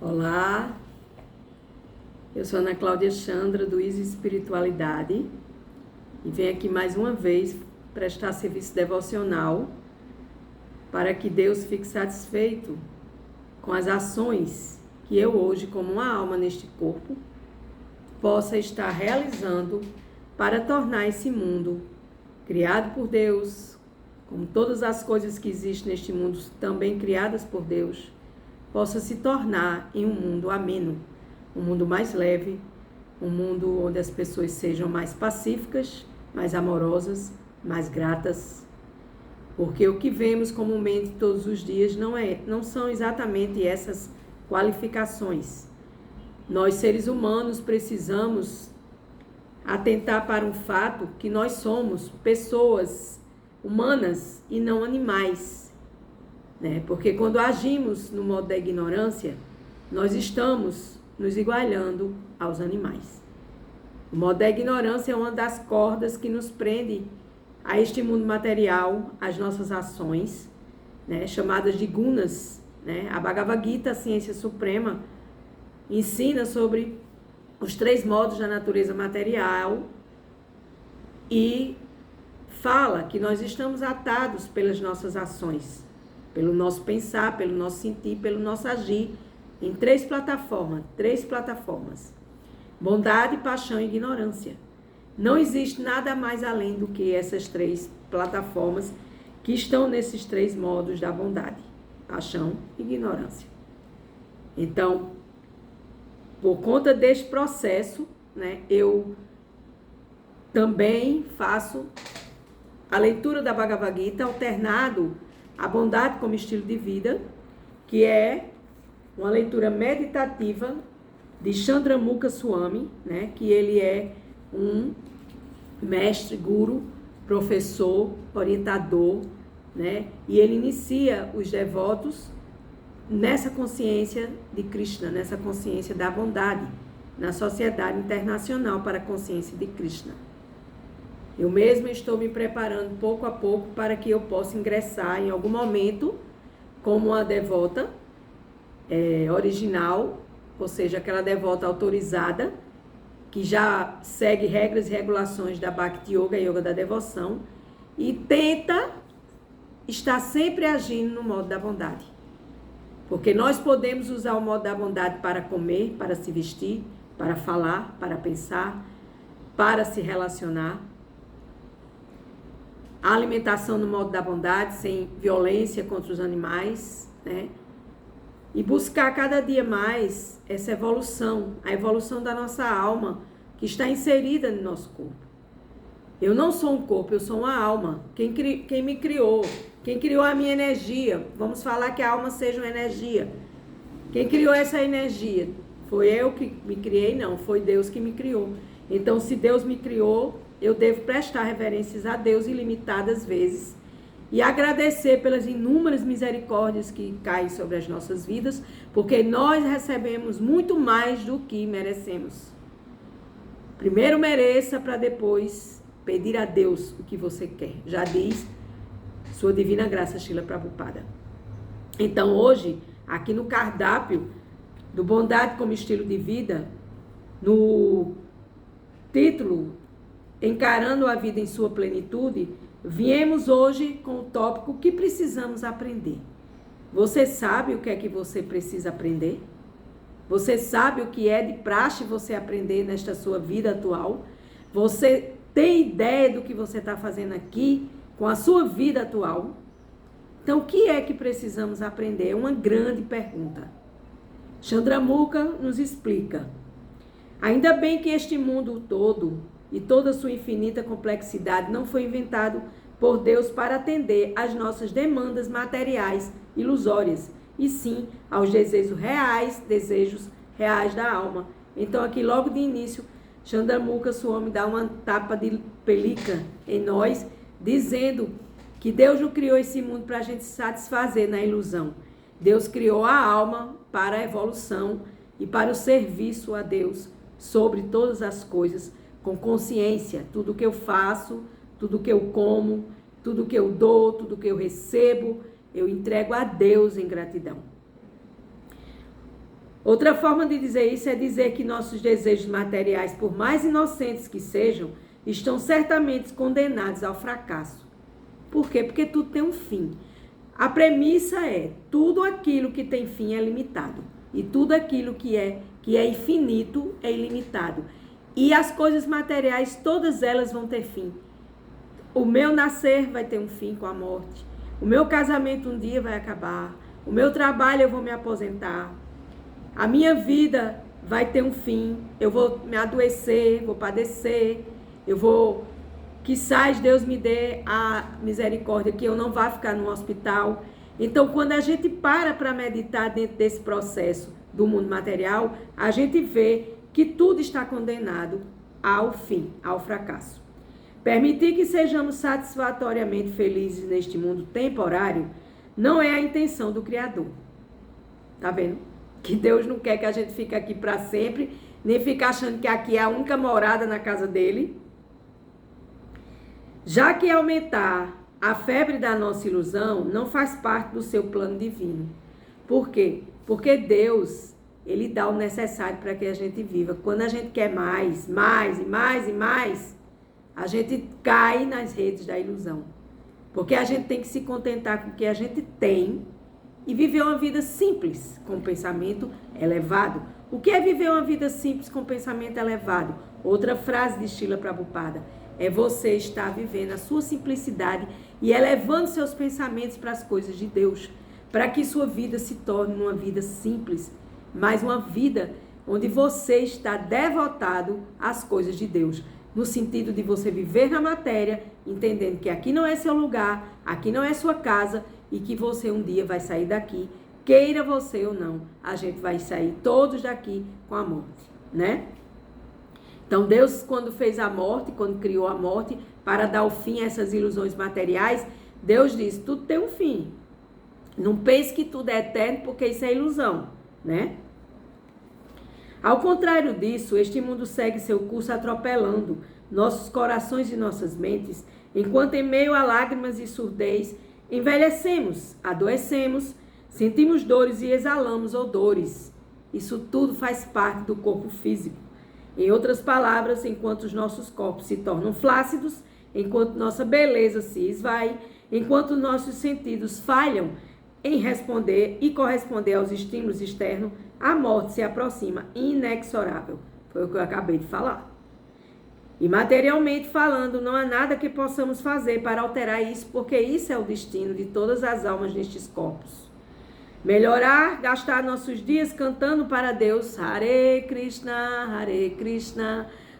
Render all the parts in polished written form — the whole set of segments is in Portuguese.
Olá, eu sou Ana Cláudia Chandra, do Easy Espiritualidade, e venho aqui mais uma vez prestar serviço devocional para que Deus fique satisfeito com as ações que eu hoje, como uma alma neste corpo, possa estar realizando para tornar esse mundo criado por Deus, como todas as coisas que existem neste mundo também criadas por Deus, possa se tornar em um mundo ameno, um mundo mais leve, um mundo onde as pessoas sejam mais pacíficas, mais amorosas, mais gratas. Porque o que vemos comumente todos os dias não são exatamente essas qualificações. Nós, seres humanos, precisamos atentar para um fato que nós somos pessoas humanas e não animais. Porque quando agimos no modo da ignorância, nós estamos nos igualando aos animais. O modo da ignorância é uma das cordas que nos prende a este mundo material, as nossas ações, chamadas de gunas. A Bhagavad Gita, a ciência suprema, ensina sobre os 3 modos da natureza material e fala que nós estamos atados pelas nossas ações, pelo nosso pensar, pelo nosso sentir, pelo nosso agir, em 3 plataformas. Bondade, paixão e ignorância. Não existe nada mais além do que essas 3 plataformas que estão nesses 3 modos da bondade, paixão e ignorância. Então, por conta deste processo, eu também faço a leitura da Bhagavad Gita alternado a bondade como estilo de vida, que é uma leitura meditativa de Chandramukha Swami, que ele é um mestre, guru, professor, orientador, e ele inicia os devotos nessa consciência de Krishna, nessa consciência da bondade, na Sociedade Internacional para a Consciência de Krishna. Eu mesma estou me preparando pouco a pouco para que eu possa ingressar em algum momento como uma devota original, ou seja, aquela devota autorizada, que já segue regras e regulações da Bhakti Yoga, Yoga da devoção, e tenta estar sempre agindo no modo da bondade. Porque nós podemos usar o modo da bondade para comer, para se vestir, para falar, para pensar, para se relacionar. A alimentação no modo da bondade, sem violência contra os animais, E buscar cada dia mais essa evolução, a evolução da nossa alma, que está inserida no nosso corpo. Eu não sou um corpo, eu sou uma alma. Quem me criou, quem criou a minha energia, vamos falar que a alma seja uma energia. Quem criou essa energia? Foi eu que me criei? Não, foi Deus que me criou. Então, se Deus me criou, eu devo prestar reverências a Deus ilimitadas vezes e agradecer pelas inúmeras misericórdias que caem sobre as nossas vidas, porque nós recebemos muito mais do que merecemos. Primeiro mereça para depois pedir a Deus o que você quer. Já diz Sua Divina Graça Srila Prabhupada. Então hoje, aqui no cardápio do Bondade como Estilo de Vida, no título Encarando a Vida em Sua Plenitude, viemos hoje com o tópico que precisamos aprender. Você sabe o que é que você precisa aprender? Você sabe o que é de praxe você aprender nesta sua vida atual? Você tem ideia do que você está fazendo aqui com a sua vida atual? Então, o que é que precisamos aprender? É uma grande pergunta. Chandramukha nos explica. Ainda bem que este mundo todo e toda a sua infinita complexidade não foi inventado por Deus para atender às nossas demandas materiais ilusórias, e sim aos desejos reais da alma. Então aqui logo de início, Chandramukha Swami dá uma tapa de pelica em nós, dizendo que Deus não criou esse mundo para a gente se satisfazer na ilusão. Deus criou a alma para a evolução e para o serviço a Deus sobre todas as coisas, com consciência. Tudo que eu faço, tudo que eu como, tudo que eu dou, tudo que eu recebo, eu entrego a Deus em gratidão. Outra forma de dizer isso é dizer que nossos desejos materiais, por mais inocentes que sejam, estão certamente condenados ao fracasso. Por quê? Porque tudo tem um fim. A premissa é: tudo aquilo que tem fim é limitado. E tudo aquilo que é infinito é ilimitado. E as coisas materiais, todas elas vão ter fim. O meu nascer vai ter um fim com a morte. O meu casamento um dia vai acabar. O meu trabalho eu vou me aposentar. A minha vida vai ter um fim. Eu vou me adoecer, vou padecer. Eu vou... Quizás Deus me dê a misericórdia que eu não vá ficar no hospital. Então, quando a gente para meditar dentro desse processo do mundo material, a gente vê que tudo está condenado ao fim, ao fracasso. Permitir que sejamos satisfatoriamente felizes neste mundo temporário não é a intenção do Criador. Tá vendo? Que Deus não quer que a gente fique aqui para sempre, nem fique achando que aqui é a única morada na casa dele. Já que aumentar a febre da nossa ilusão não faz parte do seu plano divino. Por quê? Porque Deus, ele dá o necessário para que a gente viva. Quando a gente quer mais, a gente cai nas redes da ilusão. Porque a gente tem que se contentar com o que a gente tem e viver uma vida simples, com pensamento elevado. O que é viver uma vida simples com pensamento elevado? Outra frase de Srila Prabhupada: é você estar vivendo a sua simplicidade e elevando seus pensamentos para as coisas de Deus, para que sua vida se torne uma vida simples, mas uma vida onde você está devotado às coisas de Deus, no sentido de você viver na matéria, entendendo que aqui não é seu lugar, aqui não é sua casa e que você um dia vai sair daqui, queira você ou não, a gente vai sair todos daqui com a morte, né? Então, Deus, quando fez a morte, quando criou a morte, para dar o fim a essas ilusões materiais, Deus disse: tudo tem um fim. Não pense que tudo é eterno, porque isso é ilusão, né? Ao contrário disso, este mundo segue seu curso atropelando nossos corações e nossas mentes, enquanto em meio a lágrimas e surdez, envelhecemos, adoecemos, sentimos dores e exalamos odores. Isso tudo faz parte do corpo físico. Em outras palavras, enquanto os nossos corpos se tornam flácidos, enquanto nossa beleza se esvai, enquanto nossos sentidos falham em responder e corresponder aos estímulos externos, a morte se aproxima inexorável. Foi o que eu acabei de falar. E materialmente falando, não há nada que possamos fazer para alterar isso, porque isso é o destino de todas as almas nestes corpos. Melhorar, gastar nossos dias cantando para Deus: Hare Krishna,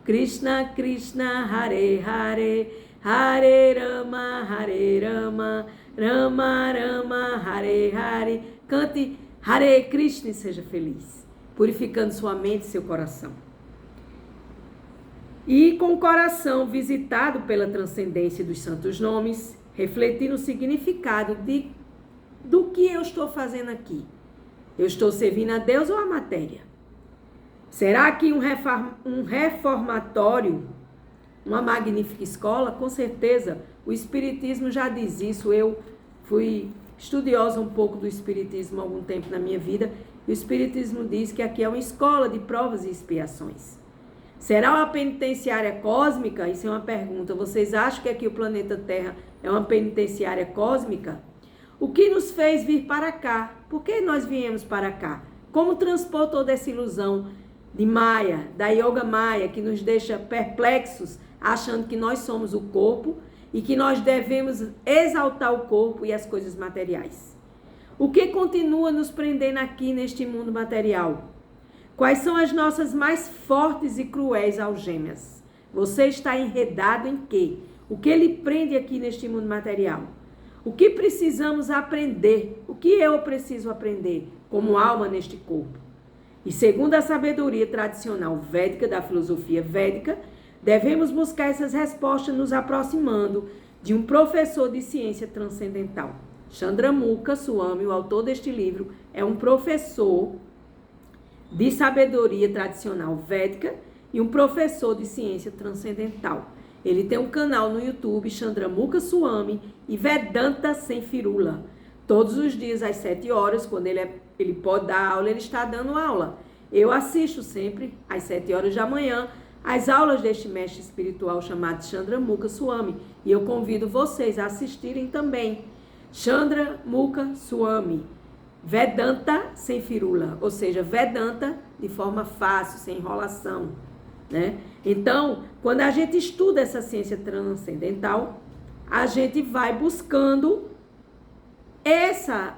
Krishna Krishna, Hare Hare, Hare Rama, Rama Rama, Hare Hare. Cante Hare Krishna e seja feliz, purificando sua mente e seu coração. E com o coração visitado pela transcendência dos santos nomes, refletir no significado do que eu estou fazendo aqui. Eu estou servindo a Deus ou a matéria? Será que um reformatório, uma magnífica escola? Com certeza, o Espiritismo já diz isso. Eu fui estudiosa um pouco do Espiritismo há algum tempo na minha vida, e o Espiritismo diz que aqui é uma escola de provas e expiações. Será uma penitenciária cósmica? Isso é uma pergunta. Vocês acham que aqui o planeta Terra é uma penitenciária cósmica? O que nos fez vir para cá? Por que nós viemos para cá? Como transpor toda essa ilusão de Maya, da Yoga Maya, que nos deixa perplexos, achando que nós somos o corpo e que nós devemos exaltar o corpo e as coisas materiais? O que continua nos prendendo aqui neste mundo material? Quais são as nossas mais fortes e cruéis algemas? Você está enredado em quê? O que lhe prende aqui neste mundo material? O que precisamos aprender? O que eu preciso aprender como alma neste corpo? E segundo a sabedoria tradicional védica, da filosofia védica, devemos buscar essas respostas nos aproximando de um professor de ciência transcendental. Chandramukha Swami, o autor deste livro, é um professor de sabedoria tradicional védica e um professor de ciência transcendental. Ele tem um canal no YouTube, Chandramukha Swami e Vedanta Sem Firula. Todos os dias, às 7 horas, quando ele pode dar aula, ele está dando aula. Eu assisto sempre, às 7 horas da manhã, as aulas deste mestre espiritual chamado Chandramukha Swami. E eu convido vocês a assistirem também. Chandramukha Swami. Vedanta sem firula, ou seja, Vedanta de forma fácil, sem enrolação, né? Então, quando a gente estuda essa ciência transcendental, a gente vai buscando essa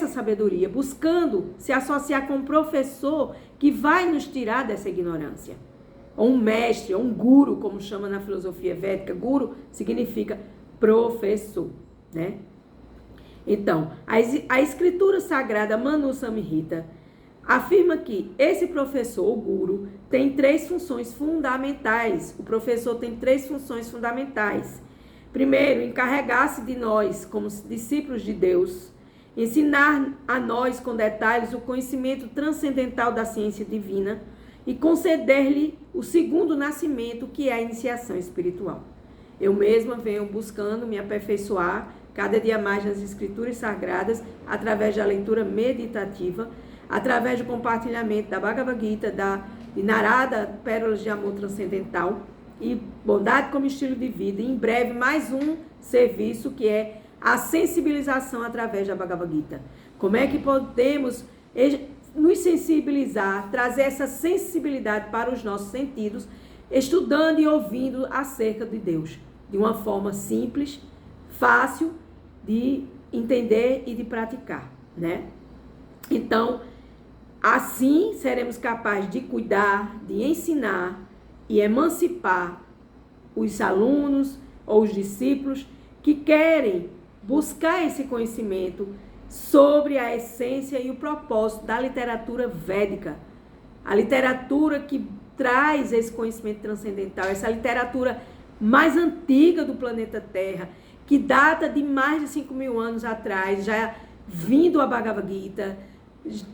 sabedoria, buscando se associar com um professor que vai nos tirar dessa ignorância. Ou um mestre, ou um guru, como chama na filosofia védica. Guru significa professor, né? Então, a escritura sagrada Manu Samhita afirma que esse professor, o guru, tem 3 funções fundamentais. O professor tem 3 funções fundamentais. Primeiro, encarregar-se de nós, como discípulos de Deus, ensinar a nós com detalhes o conhecimento transcendental da ciência divina e conceder-lhe o segundo nascimento, que é a iniciação espiritual. Eu mesma venho buscando me aperfeiçoar cada dia mais nas escrituras sagradas, através da leitura meditativa, através do compartilhamento da Bhagavad Gita, de Narada, Pérolas de Amor Transcendental, e Bondade como Estilo de Vida. E em breve, mais um serviço, que é a sensibilização através da Bhagavad Gita. Como é que podemos nos sensibilizar, trazer essa sensibilidade para os nossos sentidos, estudando e ouvindo acerca de Deus, de uma forma simples, fácil de entender e de praticar, né? Então, assim seremos capazes de cuidar, de ensinar e emancipar os alunos ou os discípulos que querem buscar esse conhecimento sobre a essência e o propósito da literatura védica. A literatura que traz esse conhecimento transcendental, essa literatura mais antiga do planeta Terra, que data de mais de 5.000 anos atrás, já vindo a Bhagavad Gita,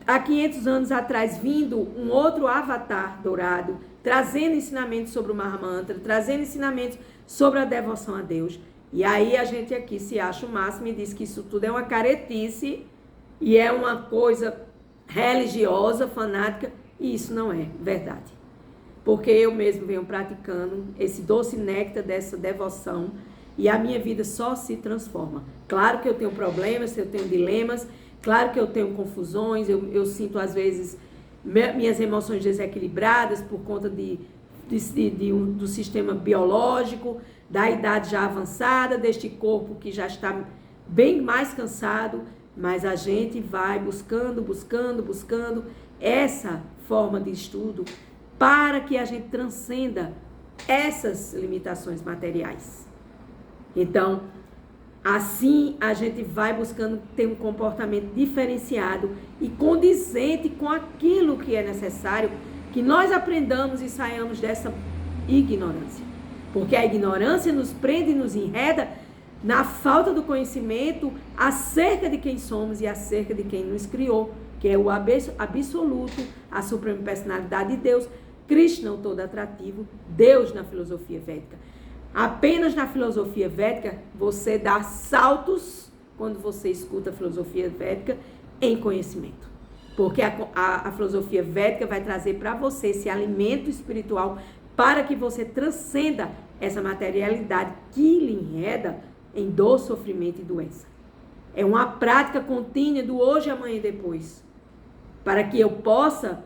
há 500 anos atrás vindo um outro avatar dourado, trazendo ensinamentos sobre o Mahamantra, trazendo ensinamentos sobre a devoção a Deus. E aí a gente aqui se acha o máximo e diz que isso tudo é uma caretice e é uma coisa religiosa, fanática, e isso não é verdade. Porque eu mesmo venho praticando esse doce néctar dessa devoção e a minha vida só se transforma. Claro que eu tenho problemas, eu tenho dilemas, claro que eu tenho confusões, eu sinto às vezes minhas emoções desequilibradas por conta do sistema biológico, da idade já avançada, deste corpo que já está bem mais cansado, mas a gente vai buscando essa forma de estudo para que a gente transcenda essas limitações materiais. Então, assim a gente vai buscando ter um comportamento diferenciado e condizente com aquilo que é necessário, que nós aprendamos e saiamos dessa ignorância. Porque a ignorância nos prende e nos enreda na falta do conhecimento acerca de quem somos e acerca de quem nos criou, que é o absoluto, a suprema personalidade de Deus, Krishna, o todo atrativo, Deus na filosofia védica. Apenas na filosofia védica você dá saltos quando você escuta a filosofia védica em conhecimento. Porque a filosofia védica vai trazer para você esse alimento espiritual para que você transcenda essa materialidade que lhe enreda em dor, sofrimento e doença. É uma prática contínua do hoje, amanhã e depois. Para que eu possa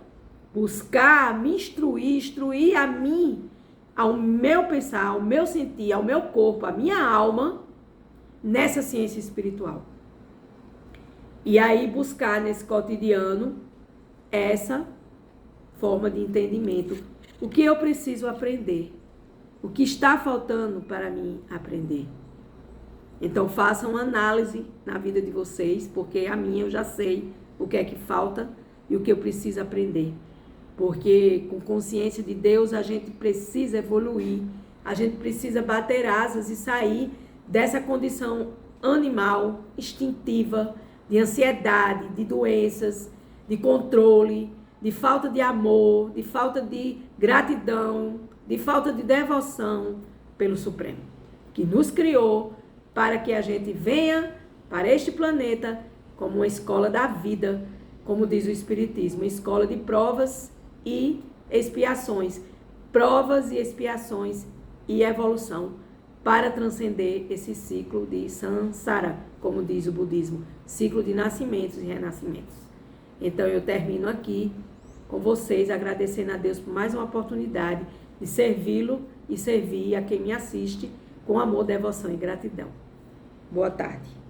buscar, me instruir a mim, ao meu pensar, ao meu sentir, ao meu corpo, à minha alma, nessa ciência espiritual. E aí buscar nesse cotidiano essa forma de entendimento. O que eu preciso aprender? O que está faltando para mim aprender? Então façam uma análise na vida de vocês, porque a minha eu já sei o que é que falta e o que eu preciso aprender. Porque com consciência de Deus a gente precisa evoluir, a gente precisa bater asas e sair dessa condição animal, instintiva, de ansiedade, de doenças, de controle, de falta de amor, de falta de gratidão, de falta de devoção pelo Supremo, que nos criou para que a gente venha para este planeta como uma escola da vida, como diz o Espiritismo, uma escola de provas e expiações, provas e expiações e evolução para transcender esse ciclo de samsara, como diz o budismo, ciclo de nascimentos e renascimentos. Então eu termino aqui com vocês, agradecendo a Deus por mais uma oportunidade de servi-lo e servir a quem me assiste com amor, devoção e gratidão. Boa tarde.